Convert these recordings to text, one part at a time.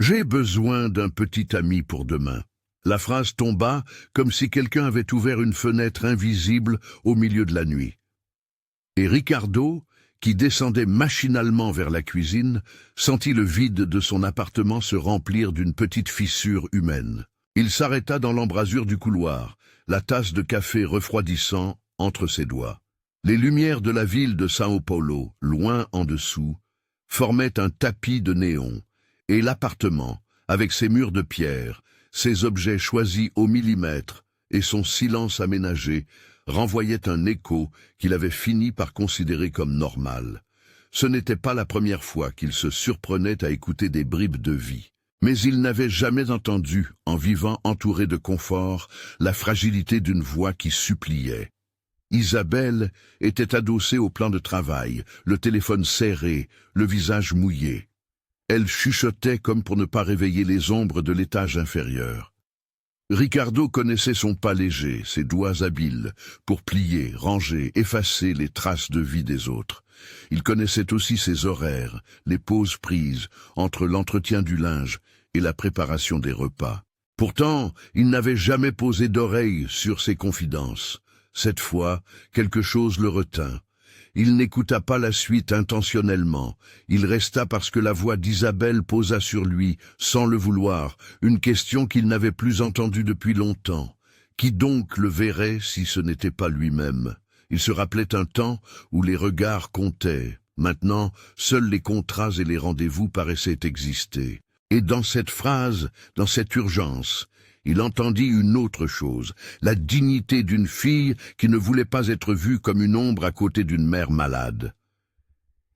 J'ai besoin d'un petit ami pour demain. La phrase tomba comme si quelqu'un avait ouvert une fenêtre invisible au milieu de la nuit. Et Ricardo, qui descendait machinalement vers la cuisine, sentit le vide de son appartement se remplir d'une petite fissure humaine. Il s'arrêta dans l'embrasure du couloir, la tasse de café refroidissant entre ses doigts. Les lumières de la ville de São Paulo, loin en dessous, formaient un tapis de néon, et l'appartement, avec ses murs de pierre, ses objets choisis au millimètre et son silence aménagé, renvoyait un écho qu'il avait fini par considérer comme normal. Ce n'était pas la première fois qu'il se surprenait à écouter des bribes de vie. Mais il n'avait jamais entendu, en vivant entouré de confort, la fragilité d'une voix qui suppliait. Isabelle était adossée au plan de travail, le téléphone serré, le visage mouillé. Elle chuchotait comme pour ne pas réveiller les ombres de l'étage inférieur. Ricardo connaissait son pas léger, ses doigts habiles, pour plier, ranger, effacer les traces de vie des autres. Il connaissait aussi ses horaires, les pauses prises entre l'entretien du linge et la préparation des repas. Pourtant, il n'avait jamais posé d'oreille sur ses confidences. Cette fois, quelque chose le retint. Il n'écouta pas la suite intentionnellement. Il resta parce que la voix d'Isabelle posa sur lui, sans le vouloir, une question qu'il n'avait plus entendue depuis longtemps. Qui donc le verrait si ce n'était pas lui-même? Il se rappelait un temps où les regards comptaient. Maintenant, seuls les contrats et les rendez-vous paraissaient exister. Et dans cette phrase, dans cette urgence, il entendit une autre chose, la dignité d'une fille qui ne voulait pas être vue comme une ombre à côté d'une mère malade.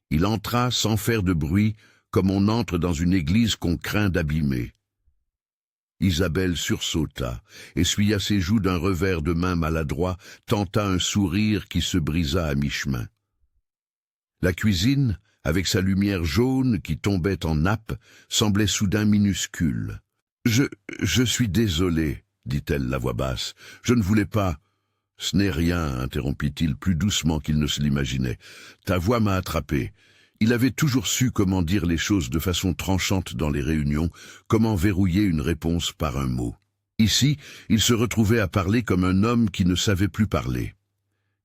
Il entra sans faire de bruit, comme on entre dans une église qu'on craint d'abîmer. Isabelle sursauta, essuya ses joues d'un revers de main maladroit, tenta un sourire qui se brisa à mi-chemin. La cuisine, avec sa lumière jaune qui tombait en nappe, semblait soudain minuscule. « Je suis désolé, dit-elle la voix basse. Je ne voulais pas. Ce n'est rien, interrompit-il plus doucement qu'il ne se l'imaginait. Ta voix m'a attrapé. Il avait toujours su comment dire les choses de façon tranchante dans les réunions, comment verrouiller une réponse par un mot. Ici, il se retrouvait à parler comme un homme qui ne savait plus parler.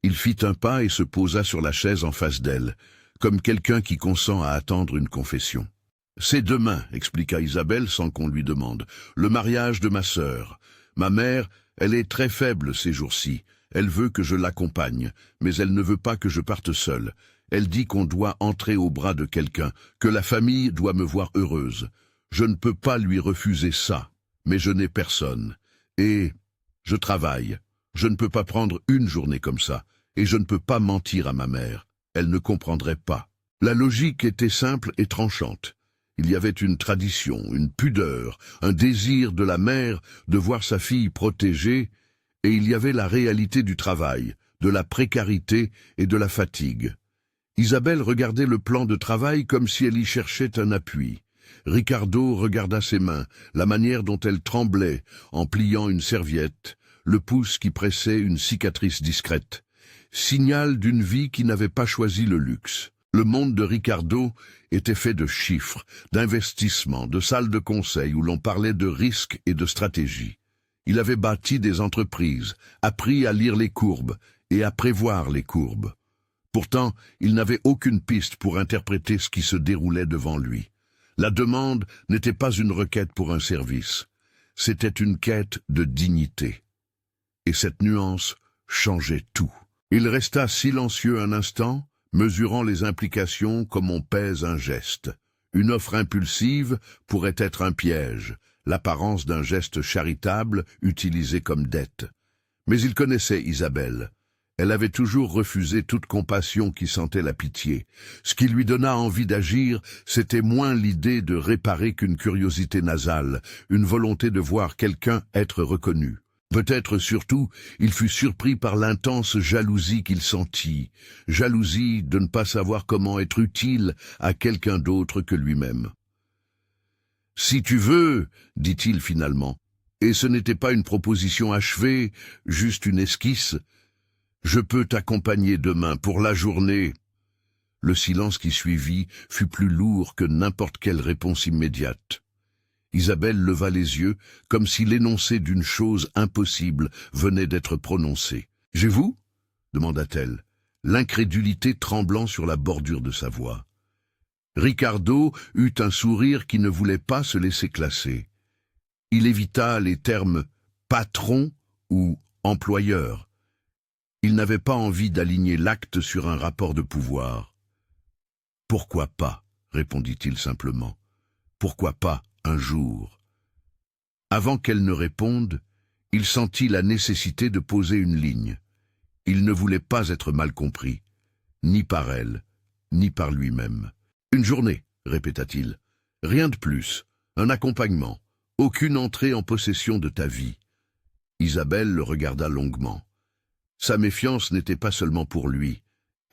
Il fit un pas et se posa sur la chaise en face d'elle, comme quelqu'un qui consent à attendre une confession. « C'est demain, expliqua Isabelle sans qu'on lui demande. Le mariage de ma sœur. Ma mère, elle est très faible ces jours-ci. Elle veut que je l'accompagne, mais elle ne veut pas que je parte seule. Elle dit qu'on doit entrer au bras de quelqu'un, que la famille doit me voir heureuse. Je ne peux pas lui refuser ça, mais je n'ai personne. Et je travaille. Je ne peux pas prendre une journée comme ça, et je ne peux pas mentir à ma mère. Elle ne comprendrait pas. » La logique était simple et tranchante. Il y avait une tradition, une pudeur, un désir de la mère de voir sa fille protégée, et il y avait la réalité du travail, de la précarité et de la fatigue. Isabelle regardait le plan de travail comme si elle y cherchait un appui. Ricardo regarda ses mains, la manière dont elles tremblaient en pliant une serviette, le pouce qui pressait une cicatrice discrète. Signal d'une vie qui n'avait pas choisi le luxe. Le monde de Ricardo était fait de chiffres, d'investissements, de salles de conseil où l'on parlait de risques et de stratégie. Il avait bâti des entreprises, appris à lire les courbes et à prévoir les courbes. Pourtant, il n'avait aucune piste pour interpréter ce qui se déroulait devant lui. La demande n'était pas une requête pour un service, c'était une quête de dignité. Et cette nuance changeait tout. Il resta silencieux un instant, mesurant les implications comme on pèse un geste. Une offre impulsive pourrait être un piège, l'apparence d'un geste charitable utilisé comme dette. Mais il connaissait Isabelle. Elle avait toujours refusé toute compassion qui sentait la pitié. Ce qui lui donna envie d'agir, c'était moins l'idée de réparer qu'une curiosité nasale, une volonté de voir quelqu'un être reconnu. Peut-être surtout, il fut surpris par l'intense jalousie qu'il sentit, jalousie de ne pas savoir comment être utile à quelqu'un d'autre que lui-même. « Si tu veux, dit-il finalement, et ce n'était pas une proposition achevée, juste une esquisse, je peux t'accompagner demain pour la journée. » Le silence qui suivit fut plus lourd que n'importe quelle réponse immédiate. Isabelle leva les yeux, comme si l'énoncé d'une chose impossible venait d'être prononcé. « J'ai vous » demanda-t-elle, l'incrédulité tremblant sur la bordure de sa voix. Ricardo eut un sourire qui ne voulait pas se laisser classer. Il évita les termes « patron » ou « employeur ». Il n'avait pas envie d'aligner l'acte sur un rapport de pouvoir. « Pourquoi pas ?» répondit-il simplement. « Pourquoi pas un jour ?» Avant qu'elle ne réponde, il sentit la nécessité de poser une ligne. Il ne voulait pas être mal compris, ni par elle, ni par lui-même. « Une journée, répéta-t-il. Rien de plus, un accompagnement, aucune entrée en possession de ta vie. » Isabelle le regarda longuement. Sa méfiance n'était pas seulement pour lui.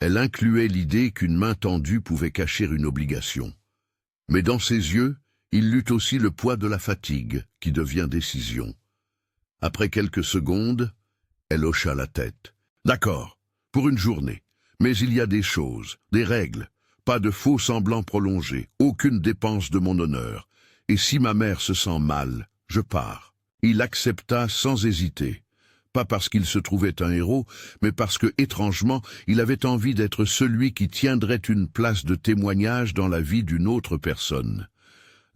Elle incluait l'idée qu'une main tendue pouvait cacher une obligation. Mais dans ses yeux, il lut aussi le poids de la fatigue, qui devient décision. Après quelques secondes, elle hocha la tête. « D'accord, pour une journée. Mais il y a des choses, des règles. Pas de faux semblants prolongés, aucune dépense de mon honneur. Et si ma mère se sent mal, je pars. » Il accepta sans hésiter. Pas parce qu'il se trouvait un héros, mais parce que, étrangement, il avait envie d'être celui qui tiendrait une place de témoignage dans la vie d'une autre personne.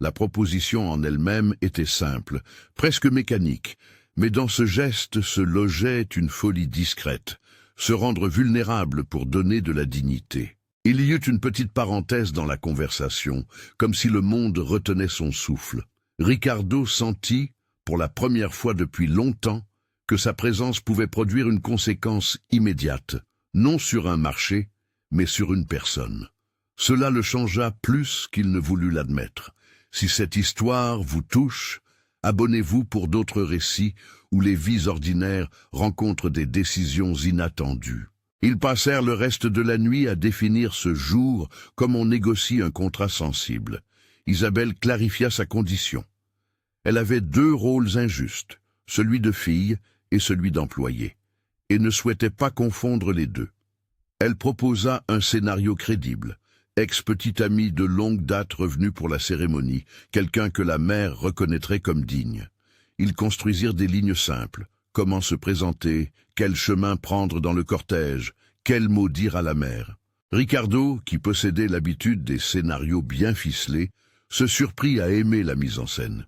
La proposition en elle-même était simple, presque mécanique, mais dans ce geste se logeait une folie discrète, se rendre vulnérable pour donner de la dignité. Il y eut une petite parenthèse dans la conversation, comme si le monde retenait son souffle. Ricardo sentit, pour la première fois depuis longtemps, que sa présence pouvait produire une conséquence immédiate, non sur un marché, mais sur une personne. Cela le changea plus qu'il ne voulut l'admettre. Si cette histoire vous touche, abonnez-vous pour d'autres récits où les vies ordinaires rencontrent des décisions inattendues. Ils passèrent le reste de la nuit à définir ce jour comme on négocie un contrat sensible. Isabelle clarifia sa condition. Elle avait deux rôles injustes, celui de fille et celui d'employé, et ne souhaitait pas confondre les deux. Elle proposa un scénario crédible. Ex-petit ami de longue date revenu pour la cérémonie, quelqu'un que la mère reconnaîtrait comme digne. Ils construisirent des lignes simples. Comment se présenter, quel chemin prendre dans le cortège, quels mots dire à la mère. Ricardo, qui possédait l'habitude des scénarios bien ficelés, se surprit à aimer la mise en scène.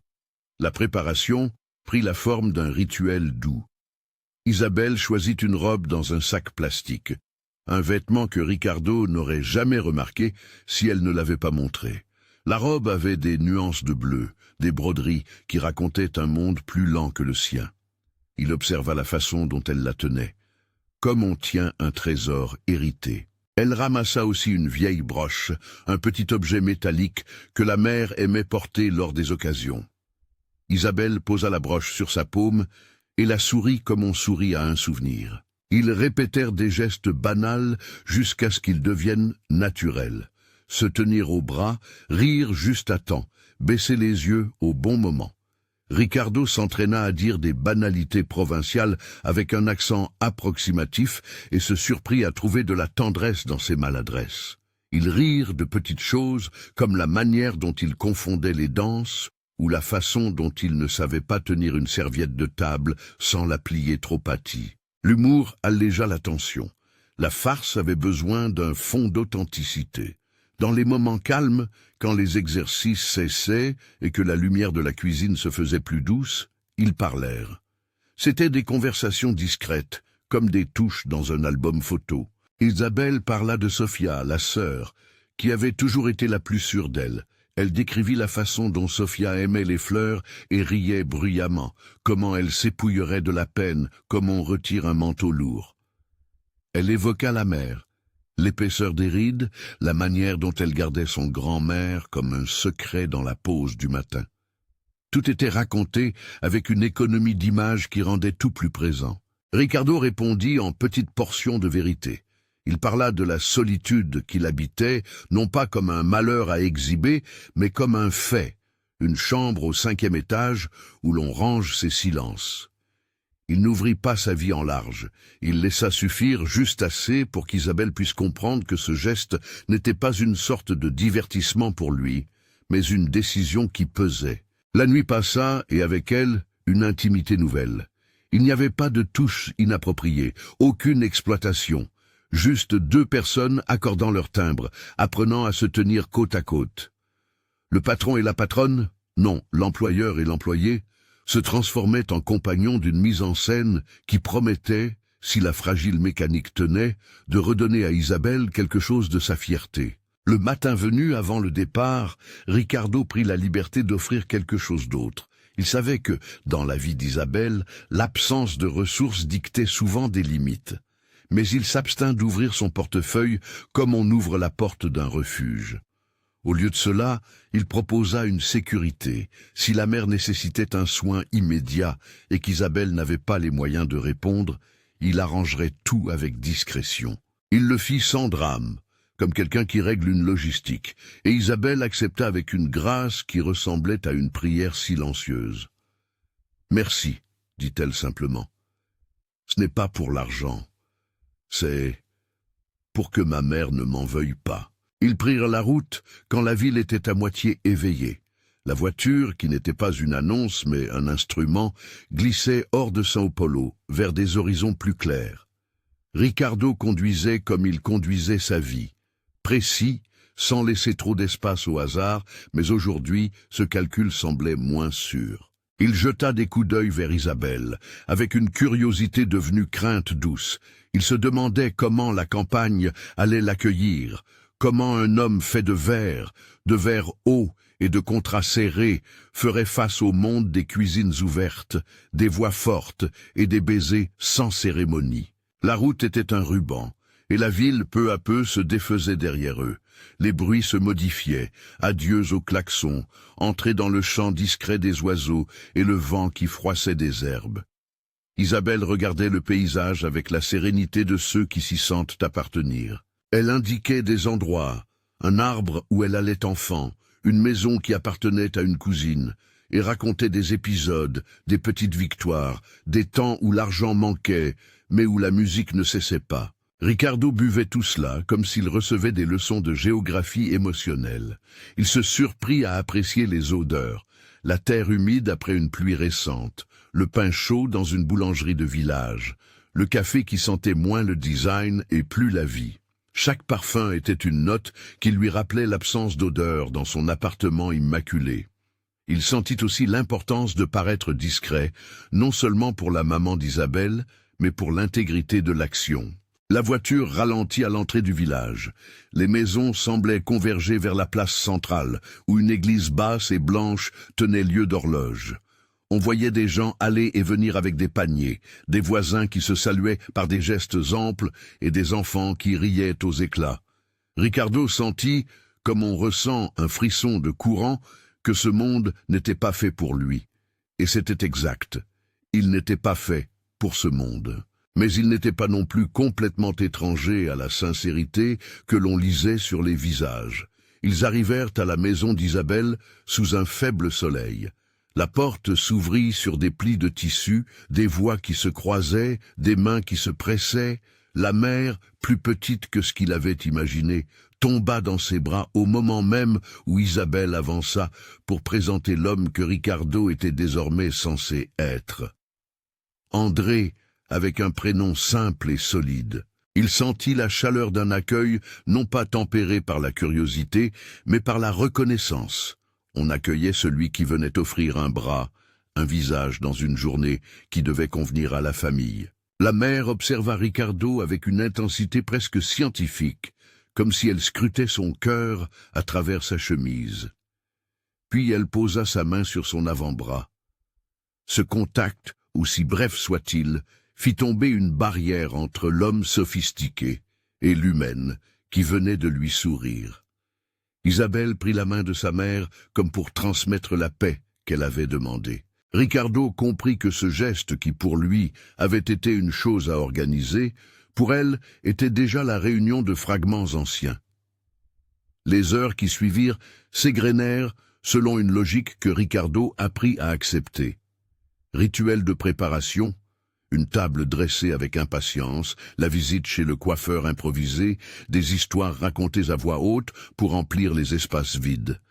La préparation prit la forme d'un rituel doux. Isabelle choisit une robe dans un sac plastique, un vêtement que Ricardo n'aurait jamais remarqué si elle ne l'avait pas montré. La robe avait des nuances de bleu, des broderies qui racontaient un monde plus lent que le sien. Il observa la façon dont elle la tenait, comme on tient un trésor hérité. Elle ramassa aussi une vieille broche, un petit objet métallique que la mère aimait porter lors des occasions. Isabelle posa la broche sur sa paume et la sourit comme on sourit à un souvenir. Ils répétèrent des gestes banals jusqu'à ce qu'ils deviennent naturels. Se tenir au bras, rire juste à temps, baisser les yeux au bon moment. Ricardo s'entraîna à dire des banalités provinciales avec un accent approximatif et se surprit à trouver de la tendresse dans ses maladresses. Ils rirent de petites choses comme la manière dont il confondait les danses ou la façon dont il ne savait pas tenir une serviette de table sans la plier trop pâtie. L'humour allégea la tension. La farce avait besoin d'un fond d'authenticité. Dans les moments calmes, quand les exercices cessaient et que la lumière de la cuisine se faisait plus douce, ils parlèrent. C'étaient des conversations discrètes, comme des touches dans un album photo. Isabelle parla de Sofia, la sœur, qui avait toujours été la plus sûre d'elle. Elle décrivit la façon dont Sofia aimait les fleurs et riait bruyamment, comment elle s'épouillerait de la peine, comme on retire un manteau lourd. Elle évoqua la mère, l'épaisseur des rides, la manière dont elle gardait son grand-mère comme un secret dans la pause du matin. Tout était raconté avec une économie d'images qui rendait tout plus présent. Ricardo répondit en petites portions de vérité. Il parla de la solitude qu'il habitait, non pas comme un malheur à exhiber, mais comme un fait, une chambre au 5e étage où l'on range ses silences. Il n'ouvrit pas sa vie en large, il laissa suffire juste assez pour qu'Isabelle puisse comprendre que ce geste n'était pas une sorte de divertissement pour lui, mais une décision qui pesait. La nuit passa, et avec elle, une intimité nouvelle. Il n'y avait pas de touche inappropriée, aucune exploitation. Juste deux personnes accordant leur timbre, apprenant à se tenir côte à côte. Le patron et la patronne, non, l'employeur et l'employé, se transformaient en compagnons d'une mise en scène qui promettait, si la fragile mécanique tenait, de redonner à Isabelle quelque chose de sa fierté. Le matin venu, avant le départ, Ricardo prit la liberté d'offrir quelque chose d'autre. Il savait que, dans la vie d'Isabelle, l'absence de ressources dictait souvent des limites. Mais il s'abstint d'ouvrir son portefeuille comme on ouvre la porte d'un refuge. Au lieu de cela, il proposa une sécurité, si la mère nécessitait un soin immédiat et qu'Isabelle n'avait pas les moyens de répondre, il arrangerait tout avec discrétion. Il le fit sans drame, comme quelqu'un qui règle une logistique, et Isabelle accepta avec une grâce qui ressemblait à une prière silencieuse. « Merci », dit-elle simplement. « Ce n'est pas pour l'argent, c'est pour que ma mère ne m'en veuille pas. » Ils prirent la route quand la ville était à moitié éveillée. La voiture, qui n'était pas une annonce mais un instrument, glissait hors de São Paulo, vers des horizons plus clairs. Ricardo conduisait comme il conduisait sa vie, précis, sans laisser trop d'espace au hasard, mais aujourd'hui, ce calcul semblait moins sûr. Il jeta des coups d'œil vers Isabelle, avec une curiosité devenue crainte douce. Il se demandait comment la campagne allait l'accueillir, comment un homme fait de verre haut et de contrats serrés, ferait face au monde des cuisines ouvertes, des voix fortes et des baisers sans cérémonie. La route était un ruban, et la ville peu à peu se défaisait derrière eux. Les bruits se modifiaient, adieux aux klaxons, entrée dans le chant discret des oiseaux et le vent qui froissait des herbes. Isabelle regardait le paysage avec la sérénité de ceux qui s'y sentent appartenir. Elle indiquait des endroits, un arbre où elle allait enfant, une maison qui appartenait à une cousine, et racontait des épisodes, des petites victoires, des temps où l'argent manquait, mais où la musique ne cessait pas. Ricardo buvait tout cela comme s'il recevait des leçons de géographie émotionnelle. Il se surprit à apprécier les odeurs, la terre humide après une pluie récente, le pain chaud dans une boulangerie de village, le café qui sentait moins le design et plus la vie. Chaque parfum était une note qui lui rappelait l'absence d'odeur dans son appartement immaculé. Il sentit aussi l'importance de paraître discret, non seulement pour la maman d'Isabelle, mais pour l'intégrité de l'action. La voiture ralentit à l'entrée du village. Les maisons semblaient converger vers la place centrale, où une église basse et blanche tenait lieu d'horloge. On voyait des gens aller et venir avec des paniers, des voisins qui se saluaient par des gestes amples et des enfants qui riaient aux éclats. Ricardo sentit, comme on ressent un frisson de courant, que ce monde n'était pas fait pour lui. Et c'était exact. Il n'était pas fait pour ce monde. Mais il n'était pas non plus complètement étranger à la sincérité que l'on lisait sur les visages. Ils arrivèrent à la maison d'Isabelle sous un faible soleil. La porte s'ouvrit sur des plis de tissu, des voix qui se croisaient, des mains qui se pressaient. La mère, plus petite que ce qu'il avait imaginé, tomba dans ses bras au moment même où Isabelle avança pour présenter l'homme que Ricardo était désormais censé être. André, avec un prénom simple et solide. Il sentit la chaleur d'un accueil non pas tempéré par la curiosité, mais par la reconnaissance. On accueillait celui qui venait offrir un bras, un visage dans une journée qui devait convenir à la famille. La mère observa Ricardo avec une intensité presque scientifique, comme si elle scrutait son cœur à travers sa chemise. Puis elle posa sa main sur son avant-bras. Ce contact, aussi bref soit-il, fit tomber une barrière entre l'homme sophistiqué et l'humaine qui venait de lui sourire. Isabelle prit la main de sa mère comme pour transmettre la paix qu'elle avait demandée. Ricardo comprit que ce geste qui, pour lui, avait été une chose à organiser, pour elle était déjà la réunion de fragments anciens. Les heures qui suivirent s'égrenèrent selon une logique que Ricardo apprit à accepter. Rituel de préparation, une table dressée avec impatience, la visite chez le coiffeur improvisé, des histoires racontées à voix haute pour remplir les espaces vides.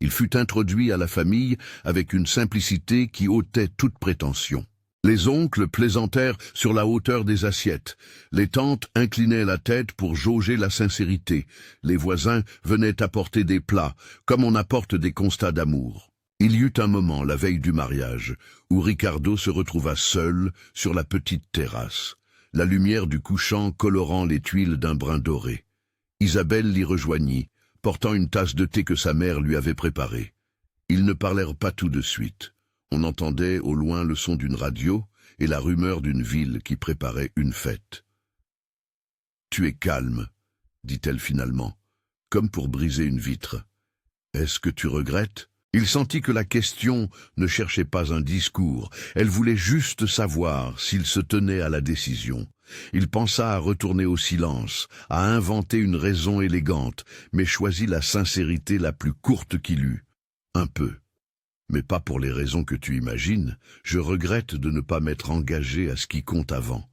Il fut introduit à la famille avec une simplicité qui ôtait toute prétention. Les oncles plaisantèrent sur la hauteur des assiettes. Les tantes inclinaient la tête pour jauger la sincérité. Les voisins venaient apporter des plats, comme on apporte des constats d'amour. Il y eut un moment, la veille du mariage, où Ricardo se retrouva seul sur la petite terrasse, la lumière du couchant colorant les tuiles d'un brun doré. Isabelle l'y rejoignit, portant une tasse de thé que sa mère lui avait préparée. Ils ne parlèrent pas tout de suite. On entendait au loin le son d'une radio et la rumeur d'une ville qui préparait une fête. « Tu es calme, dit-elle finalement, comme pour briser une vitre. Est-ce que tu regrettes ?» Il sentit que la question ne cherchait pas un discours, elle voulait juste savoir s'il se tenait à la décision. Il pensa à retourner au silence, à inventer une raison élégante, mais choisit la sincérité la plus courte qu'il eût. Un peu. Mais pas pour les raisons que tu imagines, je regrette de ne pas m'être engagé à ce qui compte avant.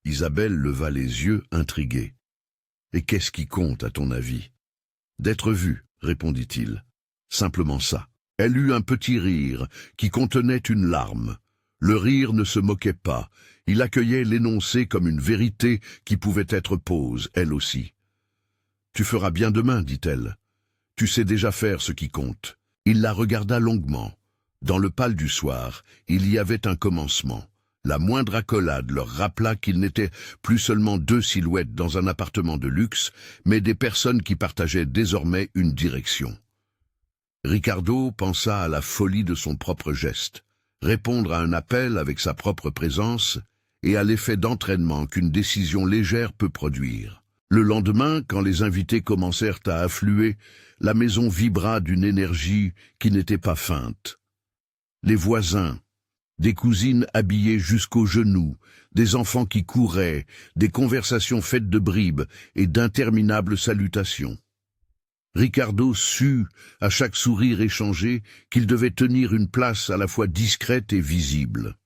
Isabelle leva les yeux, intriguée. Et qu'est-ce qui compte, à ton avis? D'être vue, répondit-il. Simplement ça. Elle eut un petit rire qui contenait une larme. Le rire ne se moquait pas, il accueillait l'énoncé comme une vérité qui pouvait être pose, elle aussi. « Tu feras bien demain, dit-elle. Tu sais déjà faire ce qui compte. » Il la regarda longuement. Dans le pâle du soir, il y avait un commencement. La moindre accolade leur rappela qu'ils n'étaient plus seulement deux silhouettes dans un appartement de luxe, mais des personnes qui partageaient désormais une direction. Ricardo pensa à la folie de son propre geste, répondre à un appel avec sa propre présence et à l'effet d'entraînement qu'une décision légère peut produire. Le lendemain, quand les invités commencèrent à affluer, la maison vibra d'une énergie qui n'était pas feinte. Les voisins, des cousines habillées jusqu'aux genoux, des enfants qui couraient, des conversations faites de bribes et d'interminables salutations. Ricardo sut, à chaque sourire échangé, qu'il devait tenir une place à la fois discrète et visible.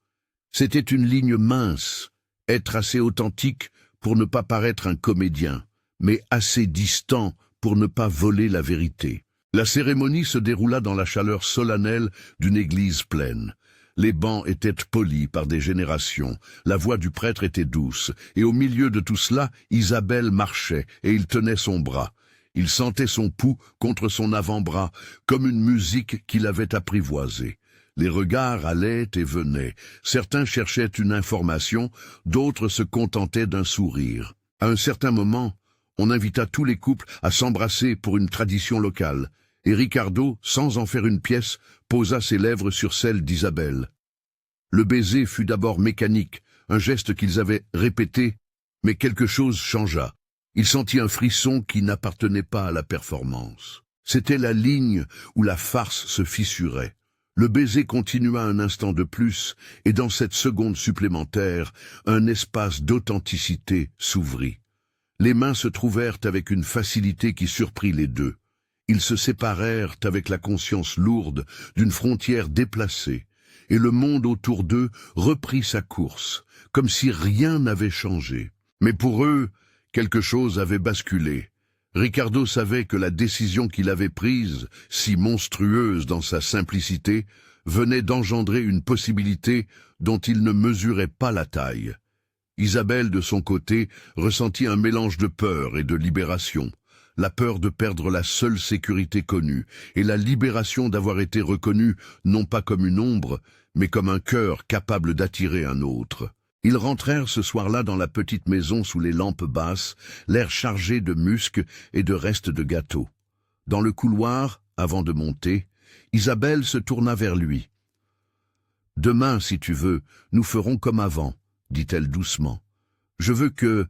C'était une ligne mince, être assez authentique pour ne pas paraître un comédien, mais assez distant pour ne pas voler la vérité. La cérémonie se déroula dans la chaleur solennelle d'une église pleine. Les bancs étaient polis par des générations, la voix du prêtre était douce, et au milieu de tout cela, Isabelle marchait, et il tenait son bras. Il sentait son pouls contre son avant-bras, comme une musique qu'il avait apprivoisée. Les regards allaient et venaient. Certains cherchaient une information, d'autres se contentaient d'un sourire. À un certain moment, on invita tous les couples à s'embrasser pour une tradition locale, et Ricardo, sans en faire une pièce, posa ses lèvres sur celles d'Isabelle. Le baiser fut d'abord mécanique, un geste qu'ils avaient répété, mais quelque chose changea. Il sentit un frisson qui n'appartenait pas à la performance. C'était la ligne où la farce se fissurait. Le baiser continua un instant de plus, et dans cette seconde supplémentaire, un espace d'authenticité s'ouvrit. Les mains se trouvèrent avec une facilité qui surprit les deux. Ils se séparèrent avec la conscience lourde d'une frontière déplacée, et le monde autour d'eux reprit sa course, comme si rien n'avait changé. Mais pour eux, quelque chose avait basculé. Ricardo savait que la décision qu'il avait prise, si monstrueuse dans sa simplicité, venait d'engendrer une possibilité dont il ne mesurait pas la taille. Isabelle, de son côté, ressentit un mélange de peur et de libération. La peur de perdre la seule sécurité connue, et la libération d'avoir été reconnue non pas comme une ombre, mais comme un cœur capable d'attirer un autre. Ils rentrèrent ce soir-là dans la petite maison sous les lampes basses, l'air chargé de musc et de restes de gâteaux. Dans le couloir, avant de monter, Isabelle se tourna vers lui. « Demain, si tu veux, nous ferons comme avant, » dit-elle doucement. « Je veux que...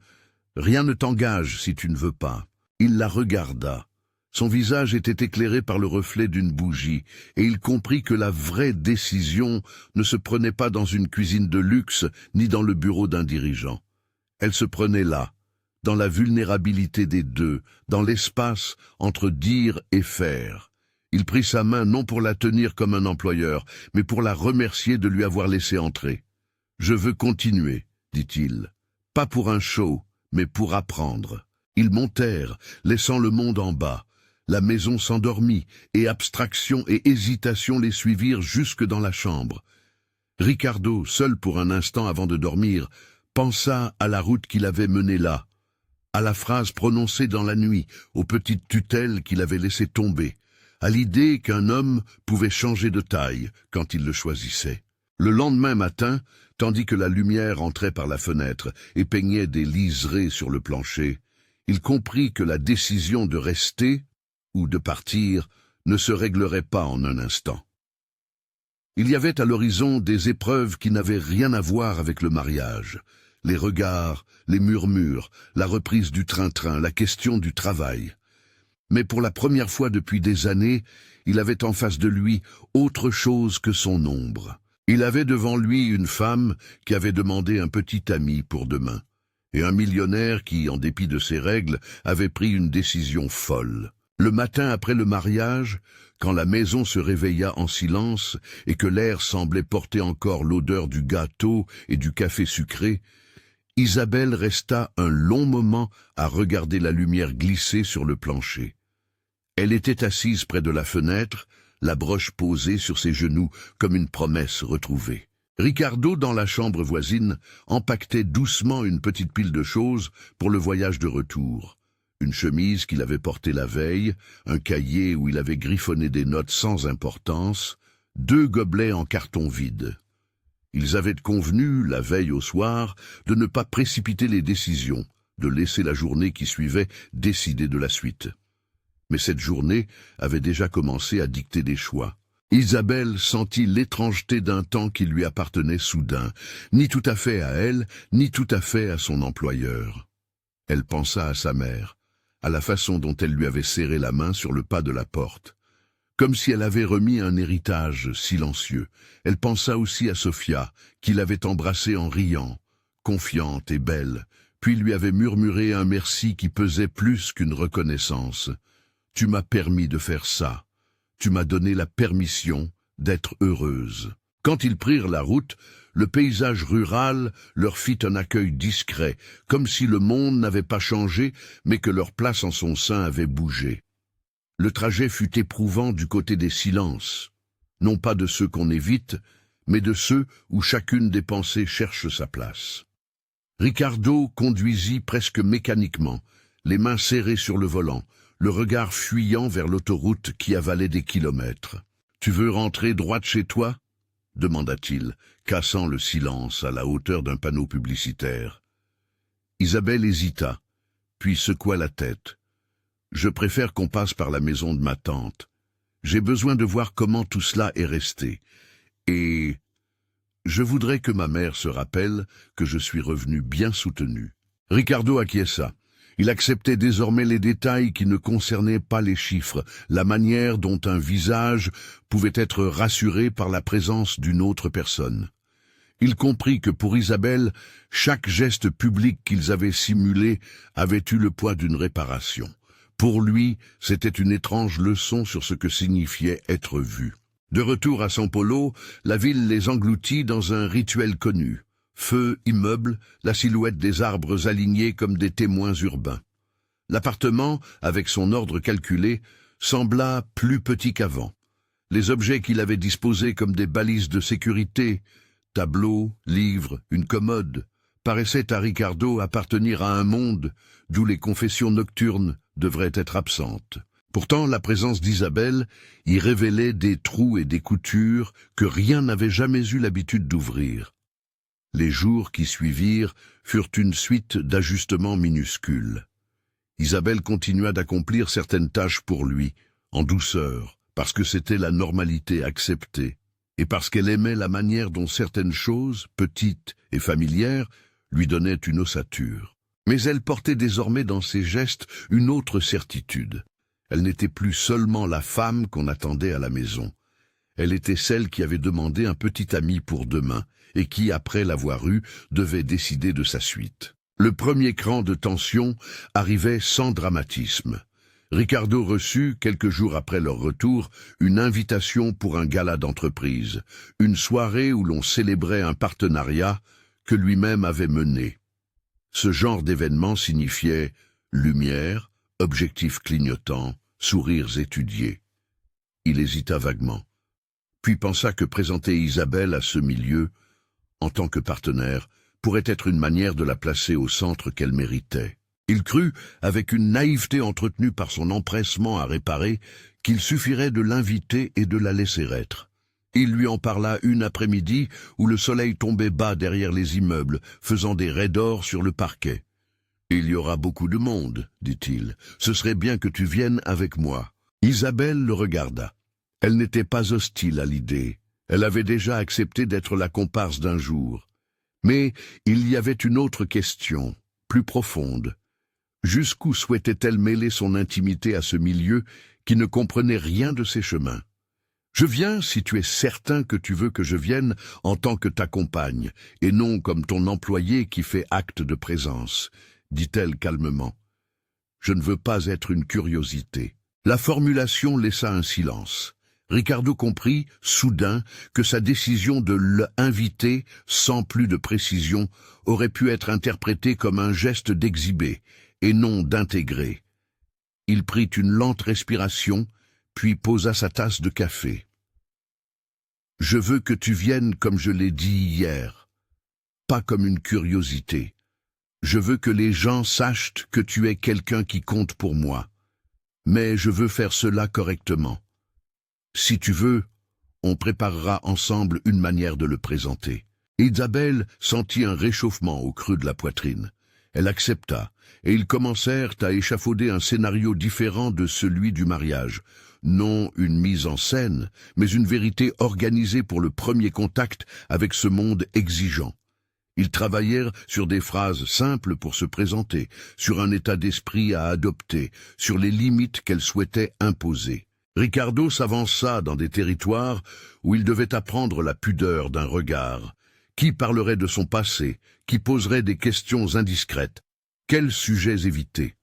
rien ne t'engage si tu ne veux pas. » Il la regarda. Son visage était éclairé par le reflet d'une bougie, et il comprit que la vraie décision ne se prenait pas dans une cuisine de luxe, ni dans le bureau d'un dirigeant. Elle se prenait là, dans la vulnérabilité des deux, dans l'espace entre dire et faire. Il prit sa main non pour la tenir comme un employeur, mais pour la remercier de lui avoir laissé entrer. « Je veux continuer, » dit-il. « Pas pour un show, mais pour apprendre. » Ils montèrent, laissant le monde en bas. La maison s'endormit, et abstraction et hésitation les suivirent jusque dans la chambre. Ricardo, seul pour un instant avant de dormir, pensa à la route qu'il avait menée là, à la phrase prononcée dans la nuit, aux petites tutelles qu'il avait laissées tomber, à l'idée qu'un homme pouvait changer de taille quand il le choisissait. Le lendemain matin, tandis que la lumière entrait par la fenêtre et peignait des liserés sur le plancher, il comprit que la décision de rester ou de partir ne se réglerait pas en un instant. Il y avait à l'horizon des épreuves qui n'avaient rien à voir avec le mariage. Les regards, les murmures, la reprise du train-train, la question du travail. Mais pour la première fois depuis des années, il avait en face de lui autre chose que son ombre. Il avait devant lui une femme qui avait demandé un petit ami pour demain, et un millionnaire qui, en dépit de ses règles, avait pris une décision folle. Le matin après le mariage, quand la maison se réveilla en silence et que l'air semblait porter encore l'odeur du gâteau et du café sucré, Isabelle resta un long moment à regarder la lumière glisser sur le plancher. Elle était assise près de la fenêtre, la broche posée sur ses genoux comme une promesse retrouvée. Ricardo, dans la chambre voisine, empaquetait doucement une petite pile de choses pour le voyage de retour. Une chemise qu'il avait portée la veille, un cahier où il avait griffonné des notes sans importance, 2 gobelets en carton vide. Ils avaient convenu, la veille au soir, de ne pas précipiter les décisions, de laisser la journée qui suivait décider de la suite. Mais cette journée avait déjà commencé à dicter des choix. Isabelle sentit l'étrangeté d'un temps qui lui appartenait soudain, ni tout à fait à elle, ni tout à fait à son employeur. Elle pensa à sa mère, à la façon dont elle lui avait serré la main sur le pas de la porte, comme si elle avait remis un héritage silencieux. Elle pensa aussi à Sofia, qui l'avait embrassée en riant, confiante et belle, puis lui avait murmuré un merci qui pesait plus qu'une reconnaissance. « Tu m'as permis de faire ça. Tu m'as donné la permission d'être heureuse. » Quand ils prirent la route, le paysage rural leur fit un accueil discret, comme si le monde n'avait pas changé, mais que leur place en son sein avait bougé. Le trajet fut éprouvant du côté des silences, non pas de ceux qu'on évite, mais de ceux où chacune des pensées cherche sa place. Ricardo conduisit presque mécaniquement, les mains serrées sur le volant, le regard fuyant vers l'autoroute qui avalait des kilomètres. « Tu veux rentrer droite chez toi ?» demanda-t-il, cassant le silence à la hauteur d'un panneau publicitaire. Isabelle hésita, puis secoua la tête. « Je préfère qu'on passe par la maison de ma tante. J'ai besoin de voir comment tout cela est resté. Et je voudrais que ma mère se rappelle que je suis revenu bien soutenu. » Ricardo acquiesça. Il acceptait désormais les détails qui ne concernaient pas les chiffres, la manière dont un visage pouvait être rassuré par la présence d'une autre personne. Il comprit que pour Isabelle, chaque geste public qu'ils avaient simulé avait eu le poids d'une réparation. Pour lui, c'était une étrange leçon sur ce que signifiait être vu. De retour à São Paulo, la ville les engloutit dans un rituel connu. Feu, immeuble, la silhouette des arbres alignés comme des témoins urbains. L'appartement, avec son ordre calculé, sembla plus petit qu'avant. Les objets qu'il avait disposés comme des balises de sécurité, tableaux, livres, une commode, paraissaient à Ricardo appartenir à un monde d'où les confessions nocturnes devraient être absentes. Pourtant, la présence d'Isabelle y révélait des trous et des coutures que rien n'avait jamais eu l'habitude d'ouvrir. Les jours qui suivirent furent une suite d'ajustements minuscules. Isabelle continua d'accomplir certaines tâches pour lui, en douceur, parce que c'était la normalité acceptée, et parce qu'elle aimait la manière dont certaines choses, petites et familières, lui donnaient une ossature. Mais elle portait désormais dans ses gestes une autre certitude. Elle n'était plus seulement la femme qu'on attendait à la maison. Elle était celle qui avait demandé un petit ami pour demain, et qui, après l'avoir eu, devait décider de sa suite. Le premier cran de tension arrivait sans dramatisme. Ricardo reçut, quelques jours après leur retour, une invitation pour un gala d'entreprise, une soirée où l'on célébrait un partenariat que lui-même avait mené. Ce genre d'événement signifiait lumière, objectif clignotant, sourires étudiés. Il hésita vaguement, puis pensa que présenter Isabelle à ce milieu, en tant que partenaire, pourrait être une manière de la placer au centre qu'elle méritait. Il crut, avec une naïveté entretenue par son empressement à réparer, qu'il suffirait de l'inviter et de la laisser être. Il lui en parla une après-midi où le soleil tombait bas derrière les immeubles, faisant des raies d'or sur le parquet. « Il y aura beaucoup de monde, dit-il. Ce serait bien que tu viennes avec moi. » Isabelle le regarda. Elle n'était pas hostile à l'idée. Elle avait déjà accepté d'être la comparse d'un jour. Mais il y avait une autre question, plus profonde. Jusqu'où souhaitait-elle mêler son intimité à ce milieu qui ne comprenait rien de ses chemins? « Je viens si tu es certain que tu veux que je vienne en tant que ta compagne, et non comme ton employé qui fait acte de présence, » dit-elle calmement. « Je ne veux pas être une curiosité. » La formulation laissa un silence. Ricardo comprit, soudain, que sa décision de l'inviter, sans plus de précision, aurait pu être interprétée comme un geste d'exhiber, et non d'intégrer. Il prit une lente respiration, puis posa sa tasse de café. « Je veux que tu viennes comme je l'ai dit hier, pas comme une curiosité. Je veux que les gens sachent que tu es quelqu'un qui compte pour moi. Mais je veux faire cela correctement. Si tu veux, on préparera ensemble une manière de le présenter. » Isabelle sentit un réchauffement au creux de la poitrine. Elle accepta, et ils commencèrent à échafauder un scénario différent de celui du mariage. Non une mise en scène, mais une vérité organisée pour le premier contact avec ce monde exigeant. Ils travaillèrent sur des phrases simples pour se présenter, sur un état d'esprit à adopter, sur les limites qu'elle souhaitait imposer. Ricardo s'avança dans des territoires où il devait apprendre la pudeur d'un regard. Qui parlerait de son passé? Qui poserait des questions indiscrètes? Quels sujets éviter?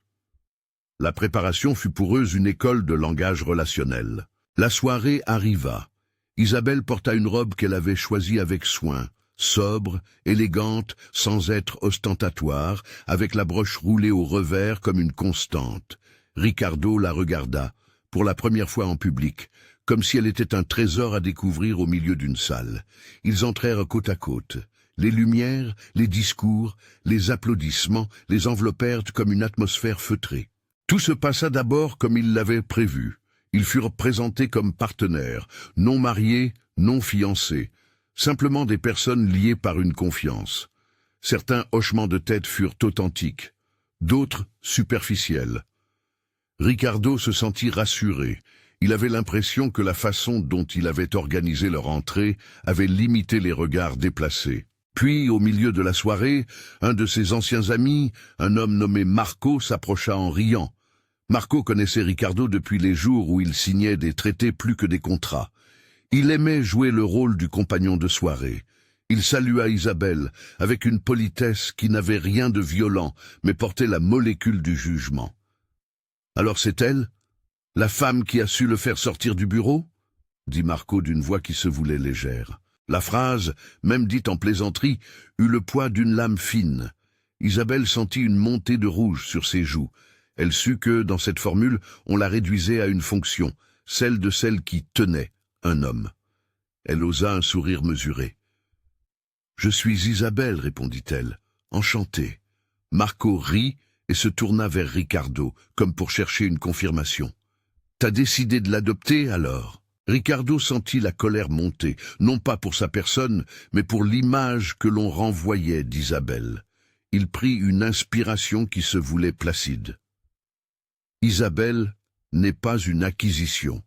La préparation fut pour eux une école de langage relationnel. La soirée arriva. Isabelle porta une robe qu'elle avait choisie avec soin, sobre, élégante, sans être ostentatoire, avec la broche roulée au revers comme une constante. Ricardo la regarda, pour la première fois en public, comme si elle était un trésor à découvrir au milieu d'une salle. Ils entrèrent côte à côte. Les lumières, les discours, les applaudissements les enveloppèrent comme une atmosphère feutrée. Tout se passa d'abord comme ils l'avaient prévu. Ils furent présentés comme partenaires, non mariés, non fiancés, simplement des personnes liées par une confiance. Certains hochements de tête furent authentiques, d'autres superficiels. Ricardo se sentit rassuré. Il avait l'impression que la façon dont il avait organisé leur entrée avait limité les regards déplacés. Puis, au milieu de la soirée, un de ses anciens amis, un homme nommé Marco, s'approcha en riant. Marco connaissait Ricardo depuis les jours où il signait des traités plus que des contrats. Il aimait jouer le rôle du compagnon de soirée. Il salua Isabelle avec une politesse qui n'avait rien de violent, mais portait la molécule du jugement. « Alors c'est elle, la femme qui a su le faire sortir du bureau ?» dit Marco d'une voix qui se voulait légère. La phrase, même dite en plaisanterie, eut le poids d'une lame fine. Isabelle sentit une montée de rouge sur ses joues. Elle sut que, dans cette formule, on la réduisait à une fonction, celle qui tenait un homme. Elle osa un sourire mesuré. « Je suis Isabelle, répondit-elle, enchantée. » Marco rit et se tourna vers Ricardo, comme pour chercher une confirmation. « T'as décidé de l'adopter, alors ?» Ricardo sentit la colère monter, non pas pour sa personne, mais pour l'image que l'on renvoyait d'Isabelle. Il prit une inspiration qui se voulait placide. « Isabelle n'est pas une acquisition, »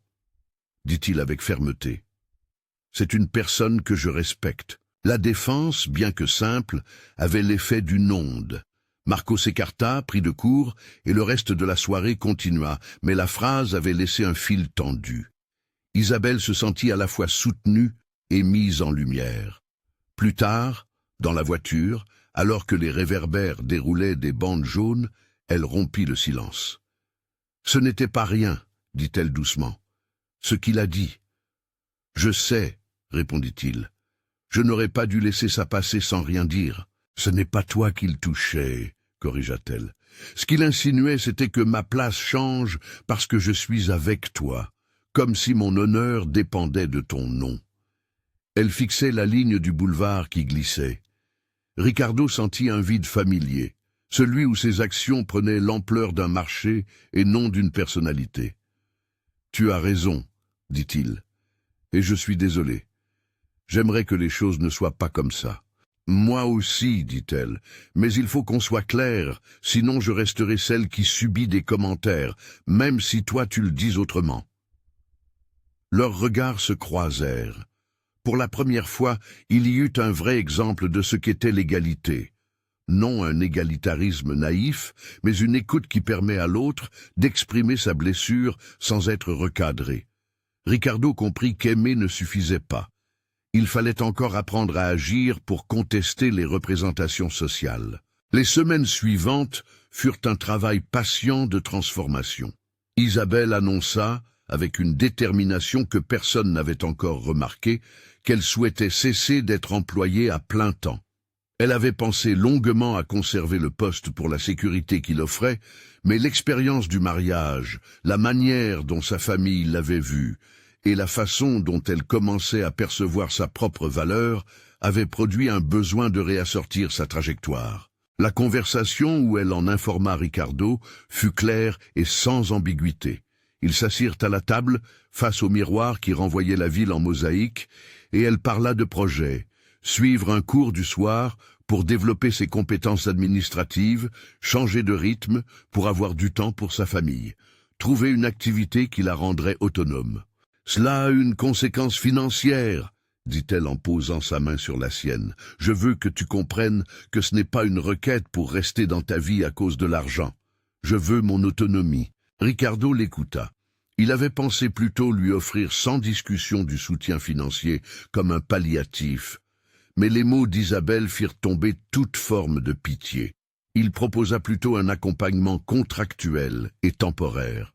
dit-il avec fermeté. « C'est une personne que je respecte. » La défense, bien que simple, avait l'effet d'une onde. Marco s'écarta, prit de court, et le reste de la soirée continua, mais la phrase avait laissé un fil tendu. Isabelle se sentit à la fois soutenue et mise en lumière. Plus tard, dans la voiture, alors que les réverbères déroulaient des bandes jaunes, elle rompit le silence. « Ce n'était pas rien, dit-elle doucement. Ce qu'il a dit. »« Je sais, répondit-il. Je n'aurais pas dû laisser ça passer sans rien dire. »« Ce n'est pas toi qu'il touchait, corrigea-t-elle. Ce qu'il insinuait, c'était que ma place change parce que je suis avec toi, comme si mon honneur dépendait de ton nom. Elle fixait la ligne du boulevard qui glissait. Ricardo sentit un vide familier, celui où ses actions prenaient l'ampleur d'un marché et non d'une personnalité. « Tu as raison, dit-il, et je suis désolé. J'aimerais que les choses ne soient pas comme ça. » Moi aussi, dit-elle, mais il faut qu'on soit clair, sinon je resterai celle qui subit des commentaires, même si toi tu le dis autrement. Leurs regards se croisèrent. Pour la première fois, il y eut un vrai exemple de ce qu'était l'égalité. Non un égalitarisme naïf, mais une écoute qui permet à l'autre d'exprimer sa blessure sans être recadré. Ricardo comprit qu'aimer ne suffisait pas. Il fallait encore apprendre à agir pour contester les représentations sociales. Les semaines suivantes furent un travail patient de transformation. Isabelle annonça, avec une détermination que personne n'avait encore remarquée, qu'elle souhaitait cesser d'être employée à plein temps. Elle avait pensé longuement à conserver le poste pour la sécurité qu'il offrait, mais l'expérience du mariage, la manière dont sa famille l'avait vue, et la façon dont elle commençait à percevoir sa propre valeur avait produit un besoin de réassortir sa trajectoire. La conversation où elle en informa Ricardo fut claire et sans ambiguïté. Ils s'assirent à la table, face au miroir qui renvoyait la ville en mosaïque, et elle parla de projets, suivre un cours du soir pour développer ses compétences administratives, changer de rythme pour avoir du temps pour sa famille, trouver une activité qui la rendrait autonome. « Cela a une conséquence financière, » dit-elle en posant sa main sur la sienne. « Je veux que tu comprennes que ce n'est pas une requête pour rester dans ta vie à cause de l'argent. Je veux mon autonomie. » Ricardo l'écouta. Il avait pensé plutôt lui offrir sans discussion du soutien financier comme un palliatif. Mais les mots d'Isabelle firent tomber toute forme de pitié. Il proposa plutôt un accompagnement contractuel et temporaire.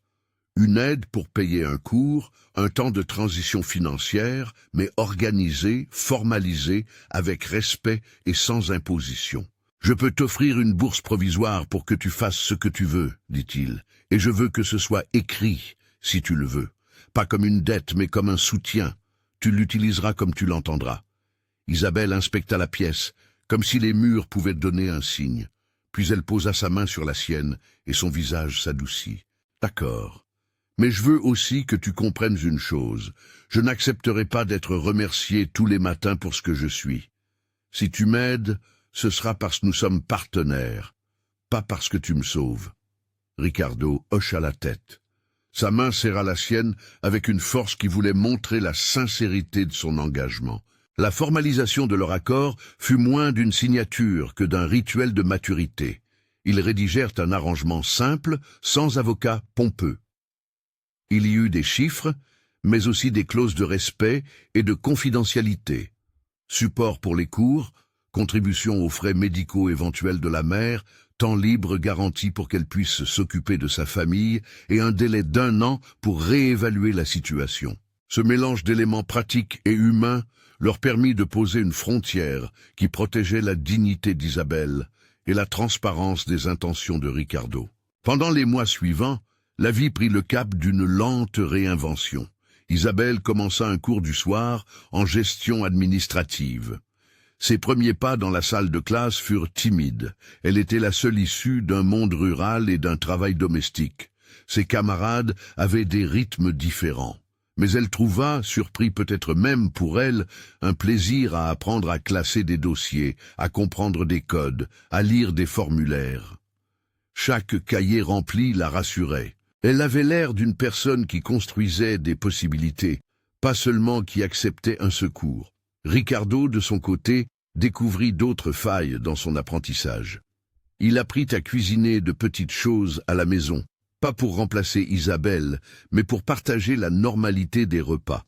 Une aide pour payer un cours, un temps de transition financière, mais organisé, formalisé, avec respect et sans imposition. « Je peux t'offrir une bourse provisoire pour que tu fasses ce que tu veux, dit-il, et je veux que ce soit écrit, si tu le veux. Pas comme une dette, mais comme un soutien. Tu l'utiliseras comme tu l'entendras. » Isabelle inspecta la pièce, comme si les murs pouvaient donner un signe. Puis elle posa sa main sur la sienne, et son visage s'adoucit. « D'accord. Mais je veux aussi que tu comprennes une chose. Je n'accepterai pas d'être remercié tous les matins pour ce que je suis. Si tu m'aides, ce sera parce que nous sommes partenaires, pas parce que tu me sauves. » Ricardo hocha la tête. Sa main serra la sienne avec une force qui voulait montrer la sincérité de son engagement. La formalisation de leur accord fut moins d'une signature que d'un rituel de maturité. Ils rédigèrent un arrangement simple, sans avocat pompeux. Il y eut des chiffres, mais aussi des clauses de respect et de confidentialité. Support pour les cours, contribution aux frais médicaux éventuels de la mère, temps libre garanti pour qu'elle puisse s'occuper de sa famille et un délai d'1 an pour réévaluer la situation. Ce mélange d'éléments pratiques et humains leur permit de poser une frontière qui protégeait la dignité d'Isabelle et la transparence des intentions de Ricardo. Pendant les mois suivants, la vie prit le cap d'une lente réinvention. Isabelle commença un cours du soir en gestion administrative. Ses premiers pas dans la salle de classe furent timides. Elle était la seule issue d'un monde rural et d'un travail domestique. Ses camarades avaient des rythmes différents. Mais elle trouva, surpris peut-être même pour elle, un plaisir à apprendre à classer des dossiers, à comprendre des codes, à lire des formulaires. Chaque cahier rempli la rassurait. Elle avait l'air d'une personne qui construisait des possibilités, pas seulement qui acceptait un secours. Ricardo, de son côté, découvrit d'autres failles dans son apprentissage. Il apprit à cuisiner de petites choses à la maison, pas pour remplacer Isabelle, mais pour partager la normalité des repas.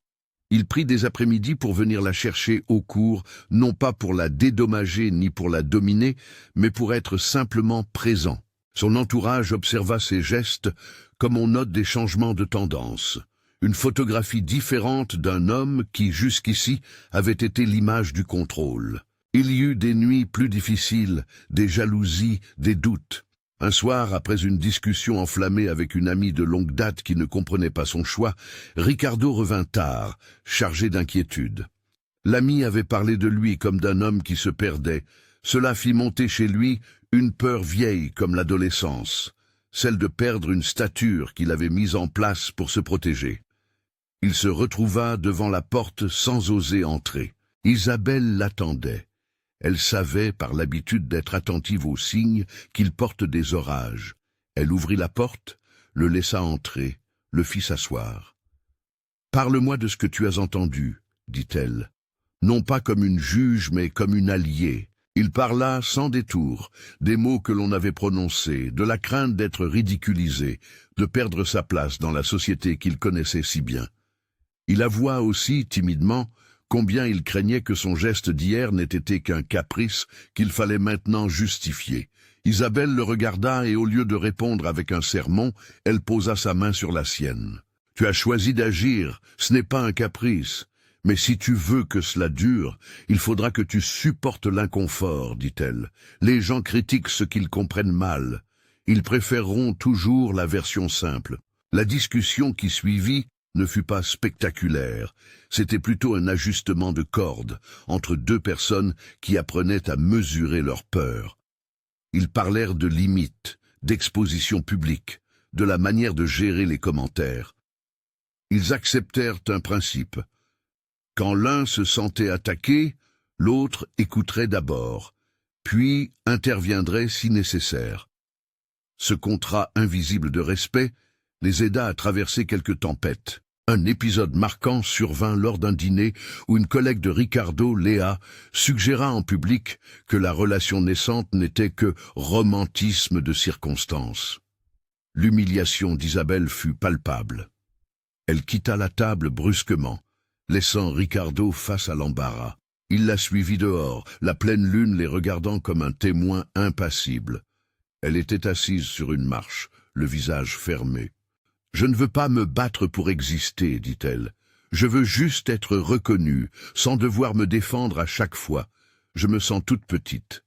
Il prit des après-midi pour venir la chercher au cours, non pas pour la dédommager ni pour la dominer, mais pour être simplement présent. Son entourage observa ses gestes comme on note des changements de tendance. Une photographie différente d'un homme qui, jusqu'ici, avait été l'image du contrôle. Il y eut des nuits plus difficiles, des jalousies, des doutes. Un soir, après une discussion enflammée avec une amie de longue date qui ne comprenait pas son choix, Ricardo revint tard, chargé d'inquiétude. L'ami avait parlé de lui comme d'un homme qui se perdait. Cela fit monter chez lui une peur vieille comme l'adolescence, celle de perdre une stature qu'il avait mise en place pour se protéger. Il se retrouva devant la porte sans oser entrer. Isabelle l'attendait. Elle savait, par l'habitude d'être attentive aux signes, qu'il porte des orages. Elle ouvrit la porte, le laissa entrer, le fit s'asseoir. « Parle-moi de ce que tu as entendu, » dit-elle. Non pas comme une juge, mais comme une alliée. Il parla sans détour, des mots que l'on avait prononcés, de la crainte d'être ridiculisé, de perdre sa place dans la société qu'il connaissait si bien. Il avoua aussi, timidement, combien il craignait que son geste d'hier n'ait été qu'un caprice qu'il fallait maintenant justifier. Isabelle le regarda et au lieu de répondre avec un sermon, elle posa sa main sur la sienne. « Tu as choisi d'agir, ce n'est pas un caprice. Mais si tu veux que cela dure, il faudra que tu supportes l'inconfort, dit-elle. Les gens critiquent ce qu'ils comprennent mal. Ils préféreront toujours la version simple. » La discussion qui suivit ne fut pas spectaculaire. C'était plutôt un ajustement de cordes entre deux personnes qui apprenaient à mesurer leur peur. Ils parlèrent de limites, d'exposition publique, de la manière de gérer les commentaires. Ils acceptèrent un principe. Quand l'un se sentait attaqué, l'autre écouterait d'abord, puis interviendrait si nécessaire. Ce contrat invisible de respect les aida à traverser quelques tempêtes. Un épisode marquant survint lors d'un dîner où une collègue de Ricardo, Léa, suggéra en public que la relation naissante n'était que romantisme de circonstance. L'humiliation d'Isabelle fut palpable. Elle quitta la table brusquement, laissant Ricardo face à l'embarras. Il la suivit dehors, la pleine lune les regardant comme un témoin impassible. Elle était assise sur une marche, le visage fermé. « Je ne veux pas me battre pour exister, dit-elle. Je veux juste être reconnue, sans devoir me défendre à chaque fois. Je me sens toute petite. »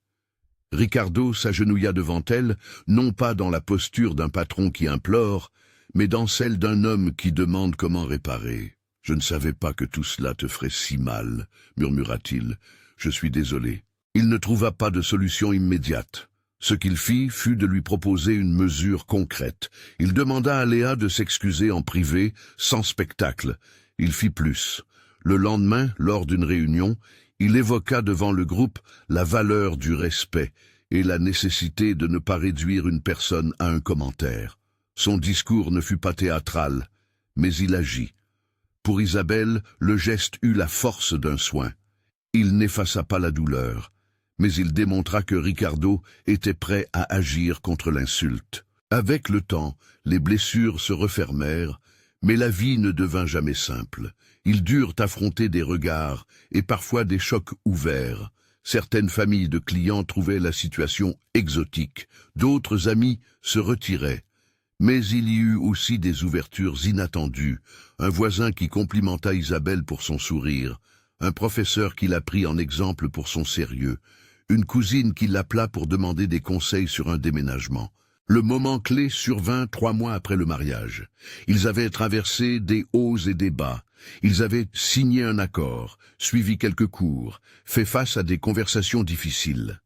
Ricardo s'agenouilla devant elle, non pas dans la posture d'un patron qui implore, mais dans celle d'un homme qui demande comment réparer. « Je ne savais pas que tout cela te ferait si mal, » murmura-t-il. « Je suis désolé. » Il ne trouva pas de solution immédiate. Ce qu'il fit fut de lui proposer une mesure concrète. Il demanda à Léa de s'excuser en privé, sans spectacle. Il fit plus. Le lendemain, lors d'une réunion, il évoqua devant le groupe la valeur du respect et la nécessité de ne pas réduire une personne à un commentaire. Son discours ne fut pas théâtral, mais il agit. Pour Isabelle, le geste eut la force d'un soin. Il n'effaça pas la douleur, mais il démontra que Ricardo était prêt à agir contre l'insulte. Avec le temps, les blessures se refermèrent, mais la vie ne devint jamais simple. Ils durent affronter des regards et parfois des chocs ouverts. Certaines familles de clients trouvaient la situation exotique, d'autres amis se retiraient. Mais il y eut aussi des ouvertures inattendues, un voisin qui complimenta Isabelle pour son sourire, un professeur qui la prit en exemple pour son sérieux, une cousine qui l'appela pour demander des conseils sur un déménagement. Le moment clé survint 3 mois après le mariage. Ils avaient traversé des hauts et des bas. Ils avaient signé un accord, suivi quelques cours, fait face à des conversations difficiles.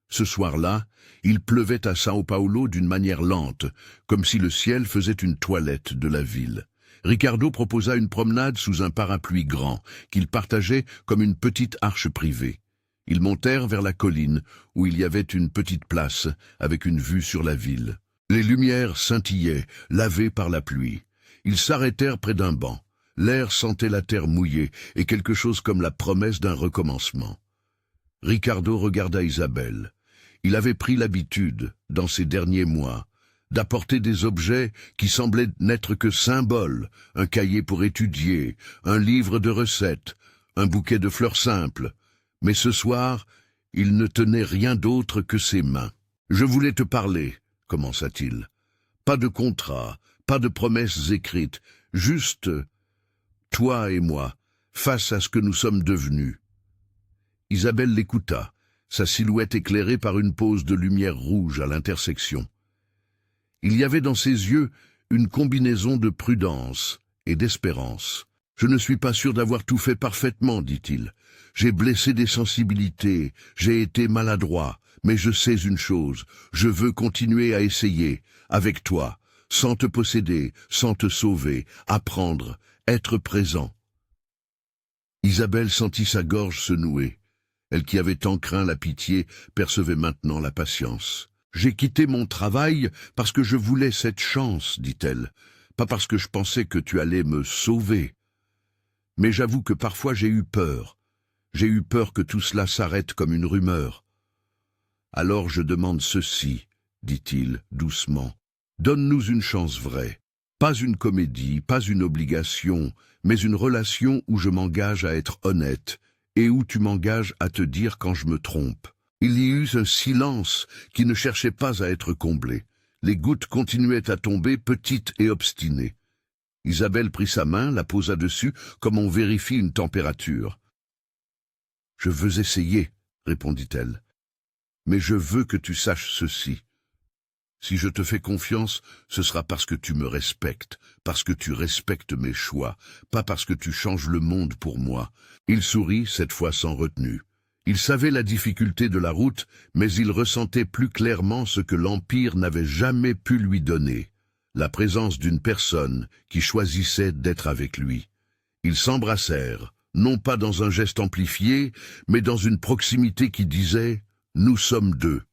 Ce soir-là, il pleuvait à São Paulo d'une manière lente, comme si le ciel faisait une toilette de la ville. Ricardo proposa une promenade sous un parapluie grand, qu'ils partageaient comme une petite arche privée. Ils montèrent vers la colline, où il y avait une petite place, avec une vue sur la ville. Les lumières scintillaient, lavées par la pluie. Ils s'arrêtèrent près d'un banc. L'air sentait la terre mouillée, et quelque chose comme la promesse d'un recommencement. Ricardo regarda Isabelle. Il avait pris l'habitude, dans ces derniers mois, d'apporter des objets qui semblaient n'être que symboles, un cahier pour étudier, un livre de recettes, un bouquet de fleurs simples. Mais ce soir, il ne tenait rien d'autre que ses mains. « Je voulais te parler, » commença-t-il. « Pas de contrat, pas de promesses écrites, juste toi et moi, face à ce que nous sommes devenus. » Isabelle l'écouta, sa silhouette éclairée par une pause de lumière rouge à l'intersection. Il y avait dans ses yeux une combinaison de prudence et d'espérance. « Je ne suis pas sûr d'avoir tout fait parfaitement, dit-il. J'ai blessé des sensibilités, j'ai été maladroit, mais je sais une chose, je veux continuer à essayer, avec toi, sans te posséder, sans te sauver, apprendre, être présent. » Isabelle sentit sa gorge se nouer. Elle qui avait tant craint la pitié percevait maintenant la patience. « J'ai quitté mon travail parce que je voulais cette chance, dit-elle, pas parce que je pensais que tu allais me sauver. Mais j'avoue que parfois j'ai eu peur. J'ai eu peur que tout cela s'arrête comme une rumeur. Alors je demande ceci, dit-il doucement. Donne-nous une chance vraie. Pas une comédie, pas une obligation, mais une relation où je m'engage à être honnête et où tu m'engages à te dire quand je me trompe. » Il y eut un silence qui ne cherchait pas à être comblé. Les gouttes continuaient à tomber, petites et obstinées. Isabelle prit sa main, la posa dessus, comme on vérifie une température. « Je veux essayer, » répondit-elle. « Mais je veux que tu saches ceci. Si je te fais confiance, ce sera parce que tu me respectes, parce que tu respectes mes choix, pas parce que tu changes le monde pour moi. » Il sourit, cette fois sans retenue. Il savait la difficulté de la route, mais il ressentait plus clairement ce que l'Empire n'avait jamais pu lui donner, la présence d'une personne qui choisissait d'être avec lui. Ils s'embrassèrent, non pas dans un geste amplifié, mais dans une proximité qui disait « Nous sommes deux ».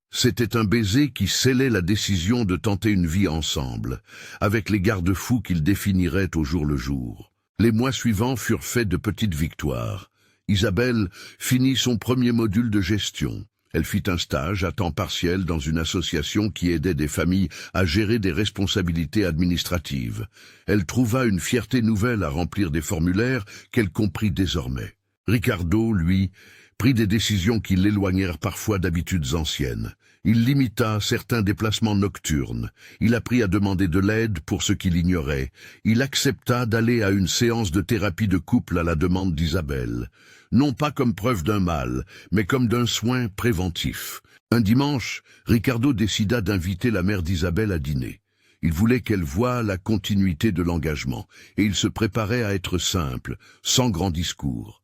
C'était un baiser qui scellait la décision de tenter une vie ensemble, avec les garde-fous qu'ils définiraient au jour le jour. Les mois suivants furent faits de petites victoires. Isabelle finit son premier module de gestion. Elle fit un stage à temps partiel dans une association qui aidait des familles à gérer des responsabilités administratives. Elle trouva une fierté nouvelle à remplir des formulaires qu'elle comprit désormais. Ricardo, lui, prit des décisions qui l'éloignèrent parfois d'habitudes anciennes. Il limita certains déplacements nocturnes. Il apprit à demander de l'aide pour ce qu'il ignorait. Il accepta d'aller à une séance de thérapie de couple à la demande d'Isabelle. Non pas comme preuve d'un mal, mais comme d'un soin préventif. Un dimanche, Ricardo décida d'inviter la mère d'Isabelle à dîner. Il voulait qu'elle voie la continuité de l'engagement, et il se préparait à être simple, sans grand discours.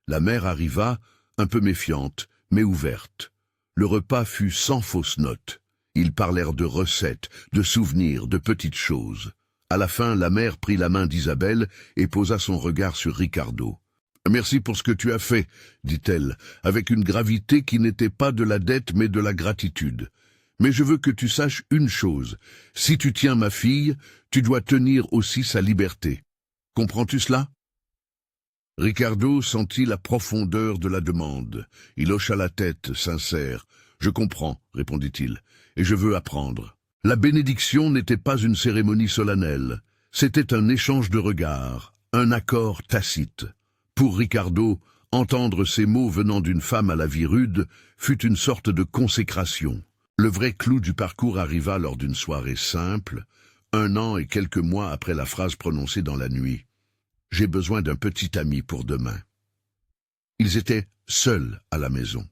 La mère arriva, un peu méfiante, mais ouverte. Le repas fut sans fausses notes. Ils parlèrent de recettes, de souvenirs, de petites choses. À la fin, la mère prit la main d'Isabelle et posa son regard sur Ricardo. « Merci pour ce que tu as fait, » dit-elle, avec une gravité qui n'était pas de la dette mais de la gratitude. « Mais je veux que tu saches une chose. Si tu tiens ma fille, tu dois tenir aussi sa liberté. Comprends-tu cela ?» Ricardo sentit la profondeur de la demande. Il hocha la tête, sincère. « Je comprends, » répondit-il, « et je veux apprendre. » La bénédiction n'était pas une cérémonie solennelle. C'était un échange de regards, un accord tacite. Pour Ricardo, entendre ces mots venant d'une femme à la vie rude fut une sorte de consécration. Le vrai clou du parcours arriva lors d'une soirée simple, 1 an et quelques mois après la phrase prononcée dans la nuit. « J'ai besoin d'un petit ami pour demain. » Ils étaient seuls à la maison.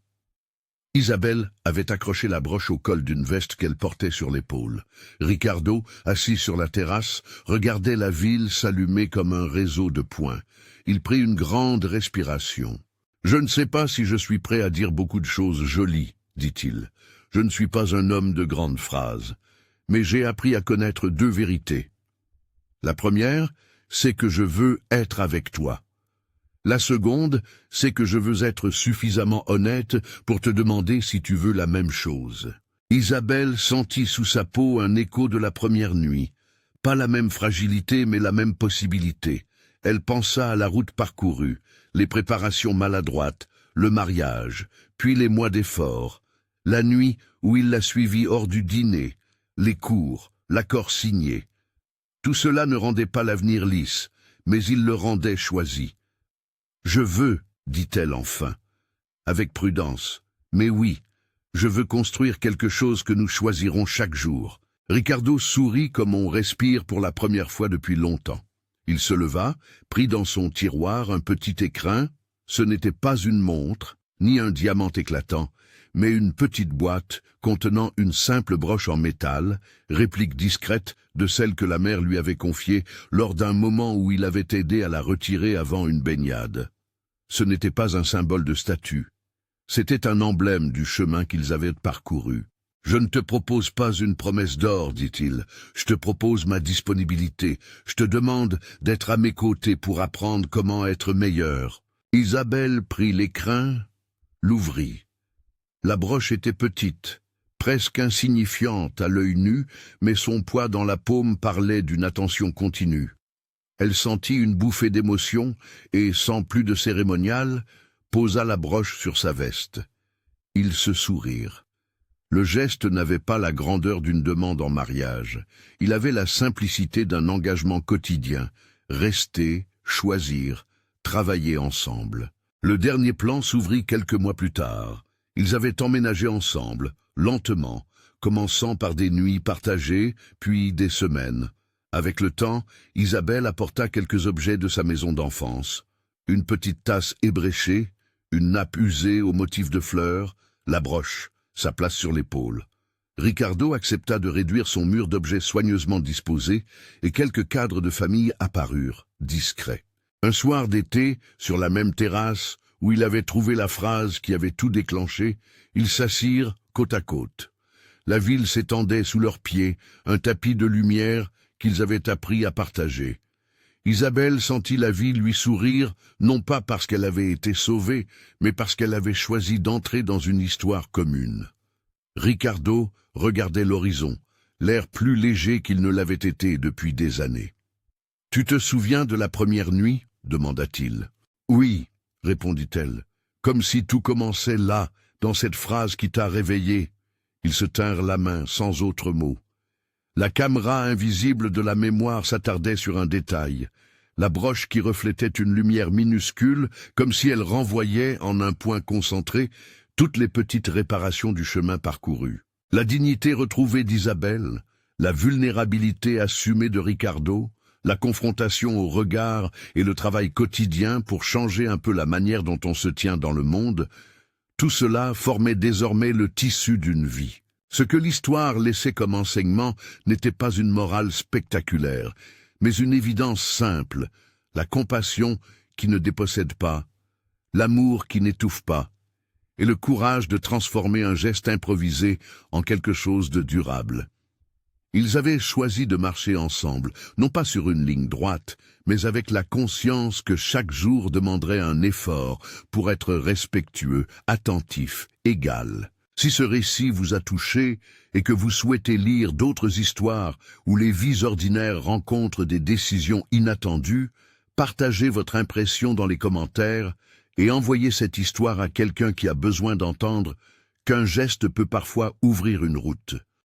Isabelle avait accroché la broche au col d'une veste qu'elle portait sur l'épaule. Ricardo, assis sur la terrasse, regardait la ville s'allumer comme un réseau de points. Il prit une grande respiration. « Je ne sais pas si je suis prêt à dire beaucoup de choses jolies, » dit-il. « Je ne suis pas un homme de grandes phrases, mais j'ai appris à connaître 2 vérités. La première, c'est que je veux être avec toi. La seconde, c'est que je veux être suffisamment honnête pour te demander si tu veux la même chose. » Isabelle sentit sous sa peau un écho de la première nuit. Pas la même fragilité, mais la même possibilité. Elle pensa à la route parcourue, les préparations maladroites, le mariage, puis les mois d'efforts, la nuit où il la suivit hors du dîner, les cours, l'accord signé. Tout cela ne rendait pas l'avenir lisse, mais il le rendait choisi. « Je veux, » dit-elle enfin, avec prudence. « Mais oui, je veux construire quelque chose que nous choisirons chaque jour. » Ricardo sourit comme on respire pour la première fois depuis longtemps. Il se leva, prit dans son tiroir un petit écrin. Ce n'était pas une montre, ni un diamant éclatant, mais une petite boîte contenant une simple broche en métal, réplique discrète de celle que la mère lui avait confiée lors d'un moment où il avait aidé à la retirer avant une baignade. Ce n'était pas un symbole de statut. C'était un emblème du chemin qu'ils avaient parcouru. « Je ne te propose pas une promesse d'or, dit-il. Je te propose ma disponibilité. Je te demande d'être à mes côtés pour apprendre comment être meilleur. » Isabelle prit l'écrin, l'ouvrit. La broche était petite, presque insignifiante à l'œil nu, mais son poids dans la paume parlait d'une attention continue. Elle sentit une bouffée d'émotion et, sans plus de cérémonial, posa la broche sur sa veste. Ils se sourirent. Le geste n'avait pas la grandeur d'une demande en mariage. Il avait la simplicité d'un engagement quotidien. Rester, choisir, travailler ensemble. Le dernier plan s'ouvrit quelques mois plus tard. Ils avaient emménagé ensemble, lentement, commençant par des nuits partagées, puis des semaines. Avec le temps, Isabelle apporta quelques objets de sa maison d'enfance. Une petite tasse ébréchée, une nappe usée au motif de fleurs, la broche, sa place sur l'épaule. Ricardo accepta de réduire son mur d'objets soigneusement disposés et quelques cadres de famille apparurent, discrets. Un soir d'été, sur la même terrasse, où il avait trouvé la phrase qui avait tout déclenché, ils s'assirent côte à côte. La ville s'étendait sous leurs pieds, un tapis de lumière qu'ils avaient appris à partager. Isabelle sentit la vie lui sourire, non pas parce qu'elle avait été sauvée, mais parce qu'elle avait choisi d'entrer dans une histoire commune. Ricardo regardait l'horizon, l'air plus léger qu'il ne l'avait été depuis des années. « Tu te souviens de la première nuit ?» demanda-t-il. « Oui, » répondit-elle, comme si tout commençait là, dans cette phrase qui t'a réveillé. Ils se tinrent la main, sans autre mot. La caméra invisible de la mémoire s'attardait sur un détail, la broche qui reflétait une lumière minuscule, comme si elle renvoyait, en un point concentré, toutes les petites réparations du chemin parcouru. La dignité retrouvée d'Isabelle, la vulnérabilité assumée de Ricardo, la confrontation au regard et le travail quotidien pour changer un peu la manière dont on se tient dans le monde, tout cela formait désormais le tissu d'une vie. Ce que l'histoire laissait comme enseignement n'était pas une morale spectaculaire, mais une évidence simple, la compassion qui ne dépossède pas, l'amour qui n'étouffe pas, et le courage de transformer un geste improvisé en quelque chose de durable. Ils avaient choisi de marcher ensemble, non pas sur une ligne droite, mais avec la conscience que chaque jour demanderait un effort pour être respectueux, attentif, égal. Si ce récit vous a touché et que vous souhaitez lire d'autres histoires où les vies ordinaires rencontrent des décisions inattendues, partagez votre impression dans les commentaires et envoyez cette histoire à quelqu'un qui a besoin d'entendre qu'un geste peut parfois ouvrir une route.